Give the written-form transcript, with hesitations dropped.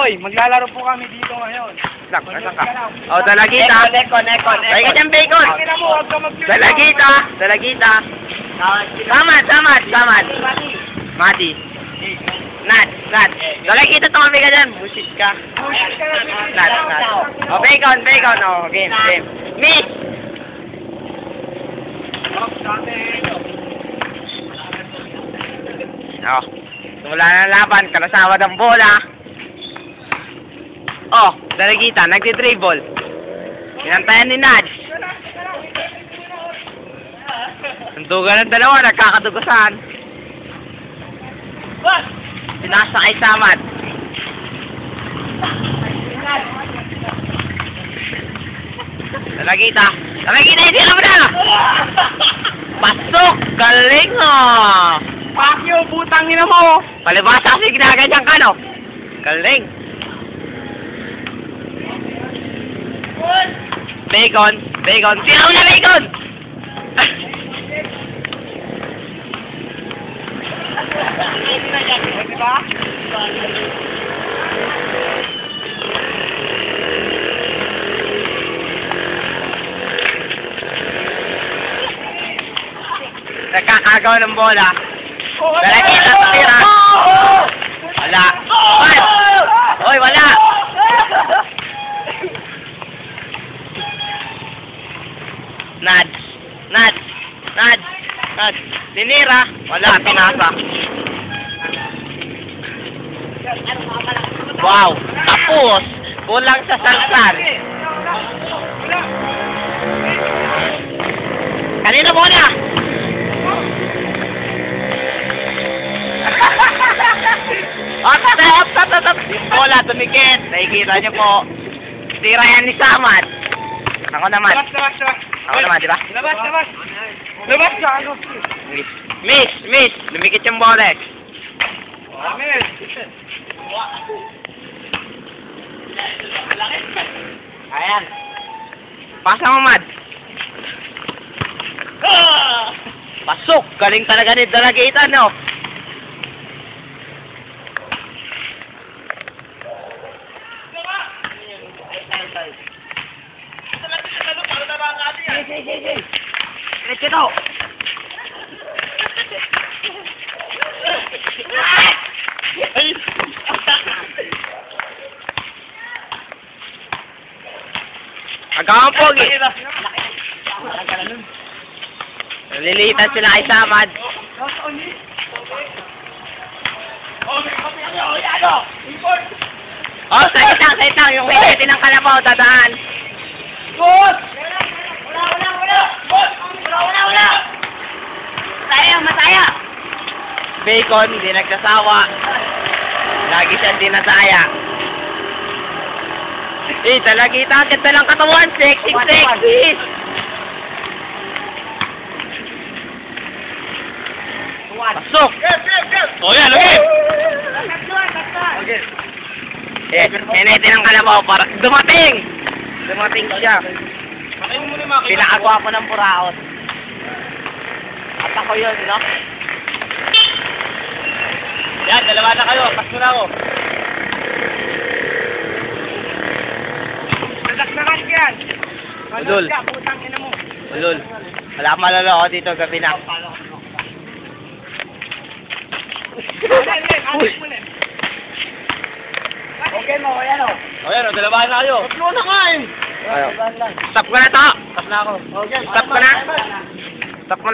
Hoy, maglalaro po kami dito ngayon. Nasaan ka? O, dalagita. Neko. Ay, kanyang bacon. Dalagita. Samad. Mati. Nat. Dalagita tumami ka dyan. Busit ka. Nat. O, bacon. O, game. Miss. O, simula na laban. Kalasawad ang bola. Oh, dalagita, nagdi-dribble. Inantayan ni Naj. Nandugan ng dalawa, nagkakadugusan. Pinasa kay Samad. Dalagita, hindi alam na! Pasok! Galing oh! Pakyo, butang ina mo! Palibasa kasi ginaganyan ka, no? Galing! Bacon! Tiraw na bacon! Diba? Nagkakagaw ng bola. Dalagita sa tira. Wala. Hoy, wala! Nad. Tinira. Wala, pinasa. Wow. Tapos, kulang sa salsal. Kanina muna. Op. Bola, tumikit. Nakikita niyo po. Tira yan ni Samad. Ako naman. Ako naman, di ba? Labas ka, ano? Miss. Lumikit yung bola eh. Miss. Ayan. Pasa mo, Mad. Pasok. Galing talaga ni Dalagita, no? Let's go. Agawang pogi. Lilitan sila kay Samad. Oh, sakit lang. Yung hinitin ng kalabaw, dadaan. Good! Wala. Masaya. Bacon, hindi nagsasawa. Lagi siyang dinasaya. Dalagita, ang ganda ng katawan. Sexy. Pasok! O yan, okay! Hinitin ng kalabaw para dumating siya. Pinakagwapo ng Puraos. At ako yun, no? Yan, dalawa na kayo. Pasko na ako. Nadakdakan ka yan. Ulol. Putang ina mo. Ulol. Wala akong maloloko dito gabi na. Okay mo, ayan o. O yan, dalawa na kayo. Tatlo na nga eh. Stop ko na to. Stop na ako. Okay. Stop ko na. Stop mo na.